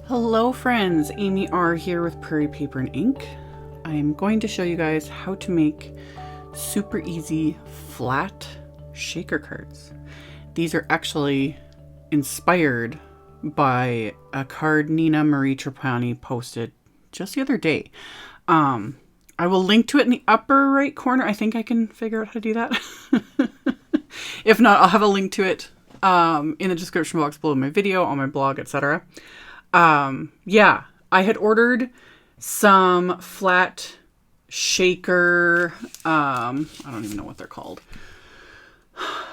Hello friends, AmyR here with Prairie Paper and Ink. I'm going to show you guys how to make super easy flat shaker cards. These are actually inspired by a card Nina Marie Trapani posted just the other day. I will link to it in the upper right corner. I think I can figure out how to do that. If not, I'll have a link to it in the description box below my video, on my blog, etc. Yeah, I had ordered some flat shaker, I don't even know what they're called,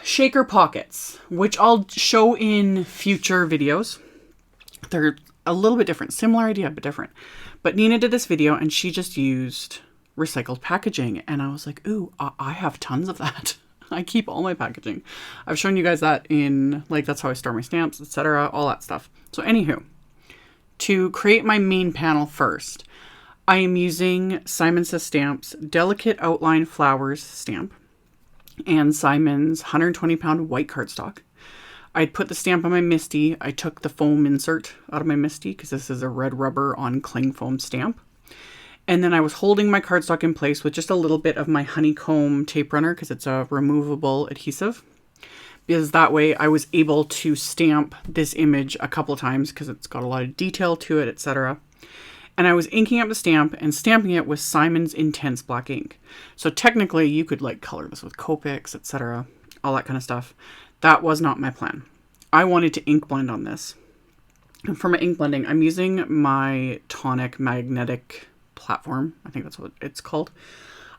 shaker pockets, which I'll show in future videos. They're a little bit different, similar idea, but different. But Nina did this video and she just used recycled packaging. And I was like, ooh, I have tons of that. I keep all my packaging. I've shown you guys that in, like, that's how I store my stamps, etc., all that stuff. So anywho, to create my main panel first, I am using Simon Says Stamps Delicate Outline Flowers stamp and Simon's 120-pound white cardstock. I put the stamp on my MISTI. I took the foam insert out of my MISTI because this is a red rubber on cling foam stamp. And then I was holding my cardstock in place with just a little bit of my HONEYCOMB tape runner because it's a removable adhesive. Because that way I was able to stamp this image a couple of times because it's got a lot of detail to it, etc. And I was inking up the stamp and stamping it with Simon's Intense Black ink. So technically you could like color this with Copics, etc., all that kind of stuff. That was not my plan. I wanted to ink blend on this. And for my ink blending, I'm using my Tonic magnetic platform. I think that's what it's called.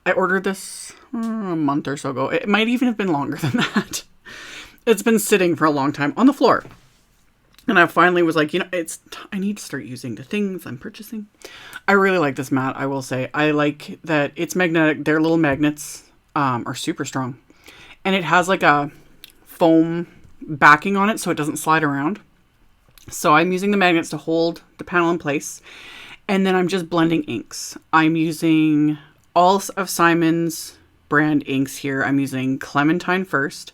I ordered this a month or so ago. It might even have been longer than that. It's been sitting for a long time on the floor. And I finally was like, you know, I need to start using the things I'm purchasing. I really like this mat, I will say. I like that it's magnetic. Their little magnets are super strong. And it has like a foam backing on it so it doesn't slide around. So I'm using the magnets to hold the panel in place. And then I'm just blending inks. I'm using all of Simon's brand inks here. I'm using Clementine first.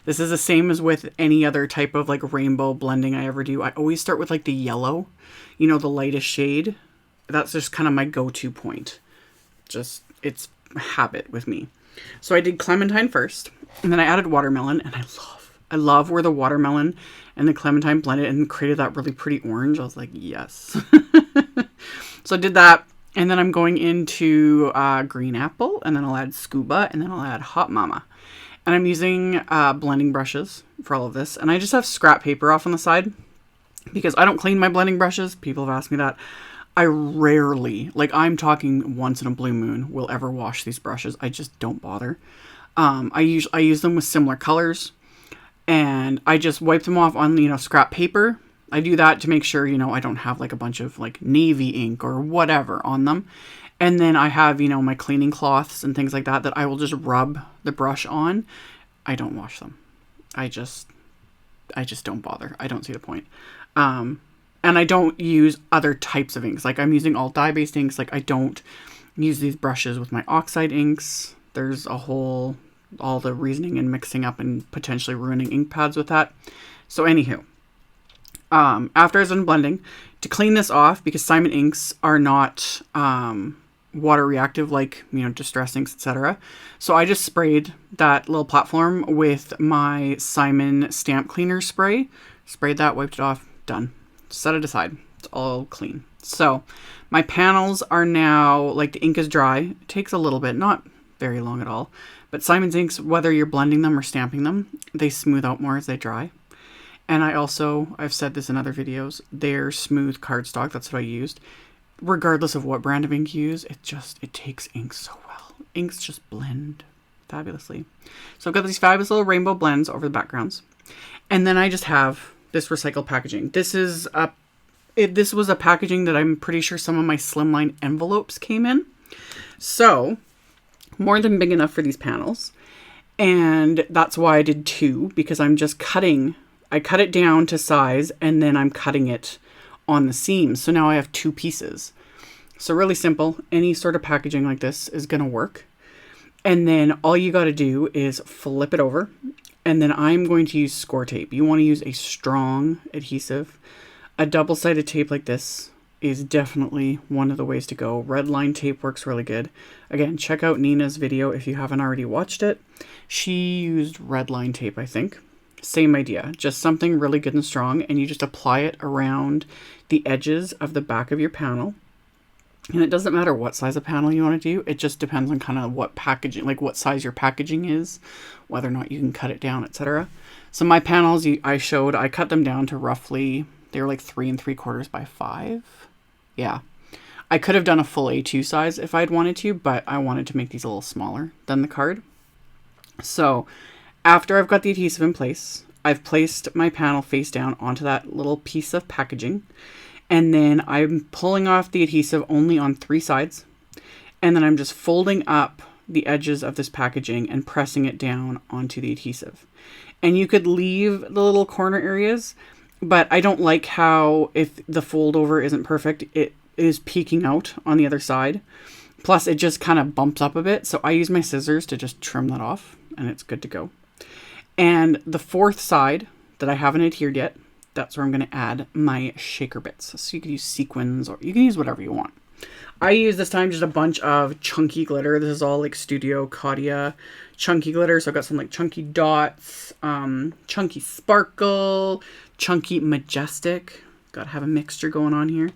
This is the same as with any other type of like rainbow blending I ever do. I always start with like the yellow, you know, the lightest shade. That's just kind of my go-to point. Just, it's a habit with me. So I did Clementine first, and then I added watermelon, and I love where the watermelon and the Clementine blended and created that really pretty orange. I was like, yes. So I did that. And then I'm going into green apple, and then I'll add SCUBA, and then I'll add hot mama. And I'm using blending brushes for all of this. And I just have scrap paper off on the side because I don't clean my blending brushes. People have asked me that. I rarely, like I'm talking once in a blue moon, will ever wash these brushes. I just don't bother. I use them with similar colors, and I just wipe them off on, you know, scrap paper. I do that to make sure, you know, I don't have like a bunch of like navy ink or whatever on them. And then I have, you know, my cleaning cloths and things like that I will just rub the brush on. I don't wash them. I just don't bother. I don't see the point. And I don't use other types of inks. Like I'm using all dye-based inks. Like I don't use these brushes with my oxide inks. There's all the reasoning and mixing up and potentially ruining ink pads with that. So anywho. After I was done blending, to clean this off, because Simon inks are not water reactive like, you know, Distress inks, etc. So I just sprayed that little platform with my Simon stamp cleaner spray. Sprayed that, wiped it off, done. Set it aside. It's all clean. So my panels are now, like the ink is dry. It takes a little bit, not very long at all. But Simon's inks, whether you're blending them or stamping them, they smooth out more as they dry. And I've said this in other videos, they're smooth cardstock. That's what I used. Regardless of what brand of ink you use, it takes ink so well. Inks just blend fabulously. So I've got these fabulous little rainbow blends over the backgrounds. And then I just have this recycled packaging. This was a packaging that I'm pretty sure some of my slimline envelopes came in. So more than big enough for these panels. And that's why I did two, because I'm just cutting. I cut it down to size, and then I'm cutting it on the seams. So now I have two pieces. So really simple. Any sort of packaging like this is going to work. And then all you got to do is flip it over. And then I'm going to use score tape. You want to use a strong adhesive. A double-sided tape like this is definitely one of the ways to go. Red line tape works really good. Again, check out Nina's video if you haven't already watched it. She used red line tape, I think. Same idea, just something really good and strong, and you just apply it around the edges of the back of your panel. And it doesn't matter what size of panel you want to do. It just depends on kind of what packaging, like what size your packaging is, whether or not you can cut it down, etc. So my panels, I cut them down to roughly, they were like 3 3/4 by 5. Yeah, I could have done a full A2 size if I'd wanted to, but I wanted to make these a little smaller than the card. So after I've got the adhesive in place, I've placed my panel face down onto that little piece of packaging. And then I'm pulling off the adhesive only on 3 sides. And then I'm just folding up the edges of this packaging and pressing it down onto the adhesive. And you could leave the little corner areas, but I don't like how, if the fold over isn't perfect, it is peeking out on the other side. Plus it just kind of bumps up a bit. So I use my scissors to just trim that off and it's good to go. And the 4th side that I haven't adhered yet, that's where I'm going to add my shaker bits. So you can use sequins or you can use whatever you want. I use this time just a bunch of chunky glitter. This is all like Studio Claudia chunky glitter. So I've got some like chunky dots, chunky sparkle, chunky majestic. Got to have a mixture going on here.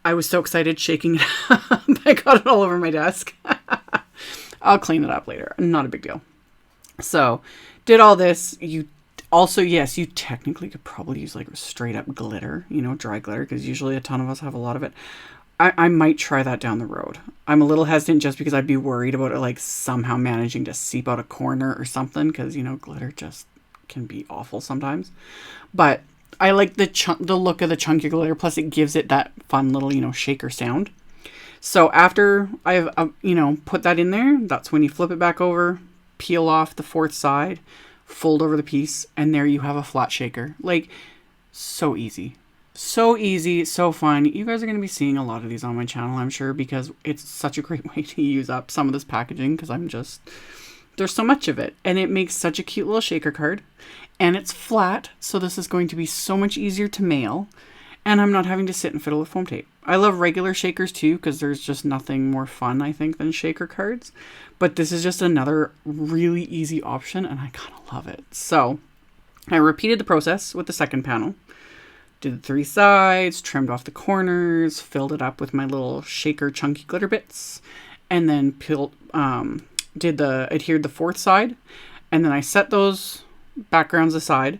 I was so excited shaking it up. I got it all over my desk. I'll clean it up later. Not a big deal. So did all this. You also, yes, you technically could probably use like straight up glitter, you know, dry glitter, because usually a ton of us have a lot of it. I might try that down the road. I'm a little hesitant just because I'd be worried about it like somehow managing to seep out a corner or something, because, you know, glitter just can be awful sometimes. But I like the look of the chunky glitter, plus it gives it that fun little, you know, shaker sound. So after I've, you know, put that in there, that's when you flip it back over, peel off the 4th side, fold over the piece, and there you have a flat shaker. Like, so easy. So easy, so fun. You guys are going to be seeing a lot of these on my channel, I'm sure, because it's such a great way to use up some of this packaging, because there's so much of it, and it makes such a cute little shaker card, and it's flat, so this is going to be so much easier to mail, and I'm not having to sit and fiddle with foam tape. I love regular shakers too, because there's just nothing more fun, I think, than shaker cards, but this is just another really easy option, and I kind of love it. So I repeated the process with the second panel. Did the 3 sides, trimmed off the corners, filled it up with my little shaker chunky glitter bits, and then adhered the 4th side, and then I set those backgrounds aside.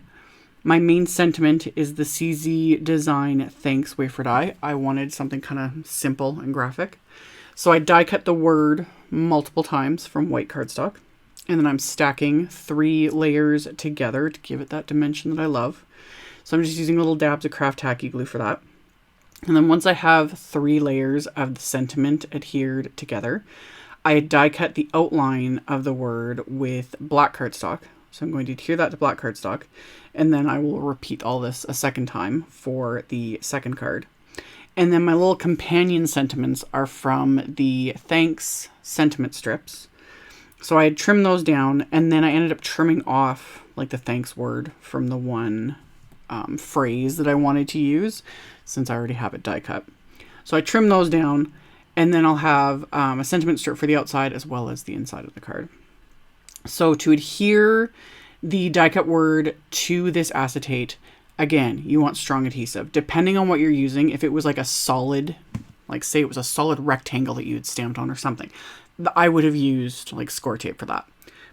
My main sentiment is the CZ Design Thanks Wafer die. I wanted something kind of simple and graphic. So I die cut the word multiple times from white cardstock, and then I'm stacking 3 layers together to give it that dimension that I love. So I'm just using little dabs of craft tacky glue for that. And then once I have 3 layers of the sentiment adhered together, I die cut the outline of the word with black cardstock. So I'm going to adhere that to black cardstock, and then I will repeat all this a second time for the second card. And then my little companion sentiments are from the thanks sentiment strips. So I had trimmed those down, and then I ended up trimming off like the thanks word from the one phrase that I wanted to use, since I already have it die cut. So I trim those down, and then I'll have a sentiment strip for the outside as well as the inside of the card. So to adhere the die cut word to this acetate, again, you want strong adhesive. Depending on what you're using, if it was like a solid, like say it was a solid rectangle that you had stamped on or something, I would have used like score tape for that.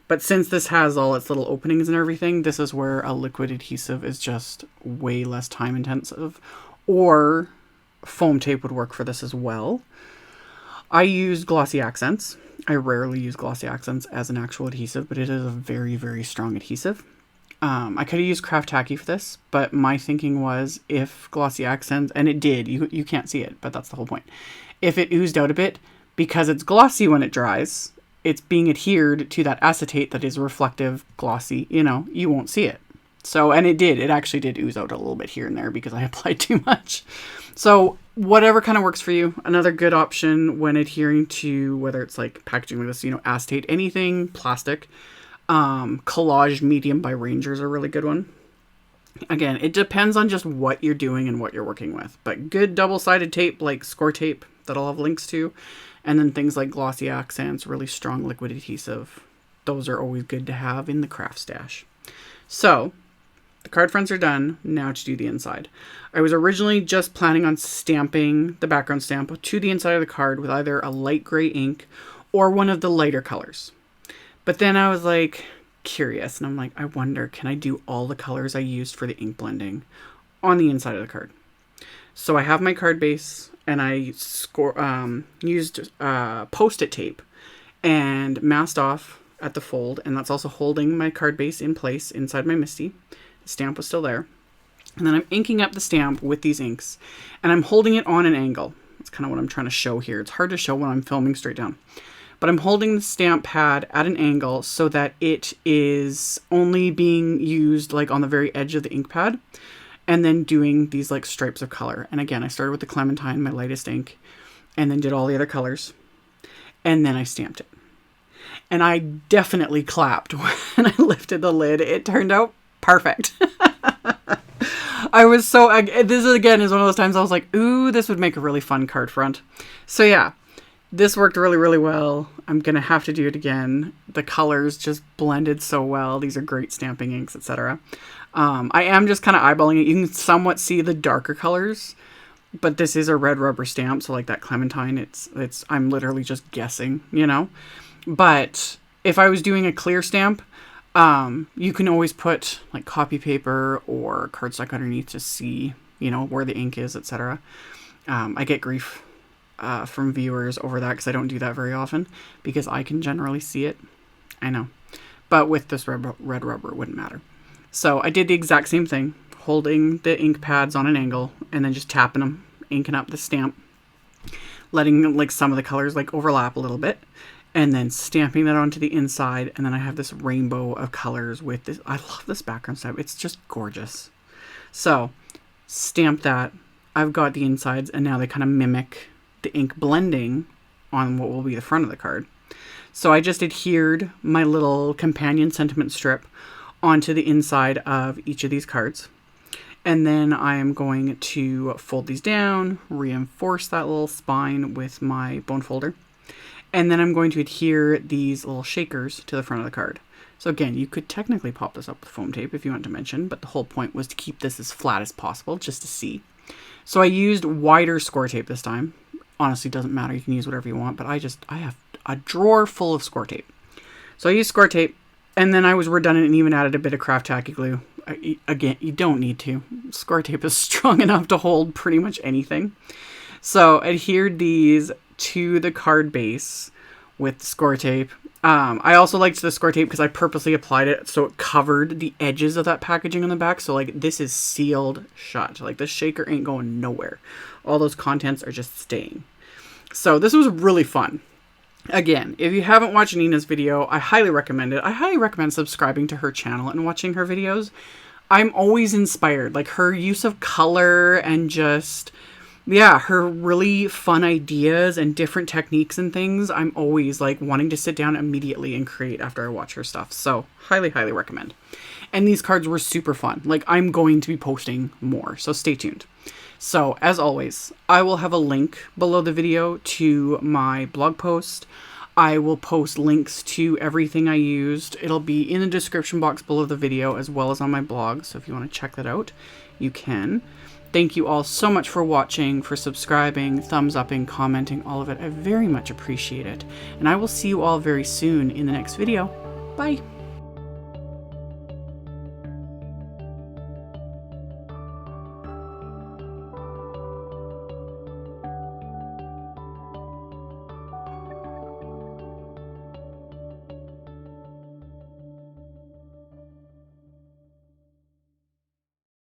But since this has all its little openings and everything, this is where a liquid adhesive is just way less time intensive, or foam tape would work for this as well. I used glossy accents. I rarely use glossy accents as an actual adhesive, but it is a very, very strong adhesive. I could have used craft tacky for this, but my thinking was if glossy accents, and it did, you can't see it, but that's the whole point. If it oozed out a bit, because it's glossy when it dries, it's being adhered to that acetate that is reflective, glossy, you know, you won't see it. So, and it actually did ooze out a little bit here and there because I applied too much. So whatever kind of works for you. Another good option when adhering to, whether it's like packaging like this, you know, acetate, anything plastic, collage medium by Rangers are a really good one. Again, it depends on just what you're doing and what you're working with. But good double-sided tape like score tape that I'll have links to. And then things like glossy accents, really strong liquid adhesive. Those are always good to have in the craft stash. So the card fronts are done. Now to do the inside. I was originally just planning on stamping the background stamp to the inside of the card with either a light gray ink or one of the lighter colors. But then I was like curious and I'm like, I wonder, can I do all the colors I used for the ink blending on the inside of the card? So I have my card base and I used Post-it tape and masked off at the fold, and that's also holding my card base in place inside my MISTI. The stamp was still there. And then I'm inking up the stamp with these inks, and I'm holding it on an angle. That's kind of what I'm trying to show here. It's hard to show when I'm filming straight down. But I'm holding the stamp pad at an angle so that it is only being used like on the very edge of the ink pad, and then doing these like stripes of color. And again, I started with the Clementine, my lightest ink, and then did all the other colors. And then I stamped it. And I definitely clapped when I lifted the lid. It turned out perfect. I was so, this again is one of those times I was like, ooh, this would make a really fun card front. So yeah, this worked really, really well. I'm going to have to do it again. The colors just blended so well. These are great stamping inks, etc. I am just kind of eyeballing it. You can somewhat see the darker colors, but this is a red rubber stamp. So like that Clementine, I'm literally just guessing, you know. But if I was doing a clear stamp, you can always put like copy paper or cardstock underneath to see, you know, where the ink is, etc. I get grief from viewers over that because I don't do that very often because I can generally see it. I know. But with this red rubber, it wouldn't matter. So I did the exact same thing, holding the ink pads on an angle and then just tapping them, inking up the stamp, letting like some of the colors like overlap a little bit. And then stamping that onto the inside. And then I have this rainbow of colors with this. I love this background stamp. It's just gorgeous. So stamp that. I've got the insides and now they kind of mimic the ink blending on what will be the front of the card. So I just adhered my little companion sentiment strip onto the inside of each of these cards. And then I am going to fold these down, reinforce that little spine with my bone folder. And then I'm going to adhere these little shakers to the front of the card. So again, you could technically pop this up with foam tape if you want to mention, but the whole point was to keep this as flat as possible, just to see. So I used wider score tape this time. Honestly, doesn't matter. You can use whatever you want, but I have a drawer full of score tape. So I used score tape, and then I was redundant and even added a bit of craft tacky glue. Again, you don't need to. Score tape is strong enough to hold pretty much anything. So adhered these to the card base with score tape. I also liked the score tape because I purposely applied it so it covered the edges of that packaging on the back. So like this is sealed shut. Like this shaker ain't going nowhere. All those contents are just staying. So this was really fun. Again, if you haven't watched Nina's video, I highly recommend it. I highly recommend subscribing to her channel and watching her videos. I'm always inspired. Like her use of color and just... yeah, her really fun ideas and different techniques and things. I'm always like wanting to sit down immediately and create after I watch her stuff. So highly, highly recommend. And these cards were super fun. Like I'm going to be posting more, so stay tuned. So as always, I will have a link below the video to my blog post. I will post links to everything I used. It'll be in the description box below the video as well as on my blog. So if you want to check that out, you can. Thank you all so much for watching, for subscribing, thumbs upping, commenting, all of it. I very much appreciate it. And I will see you all very soon in the next video. Bye.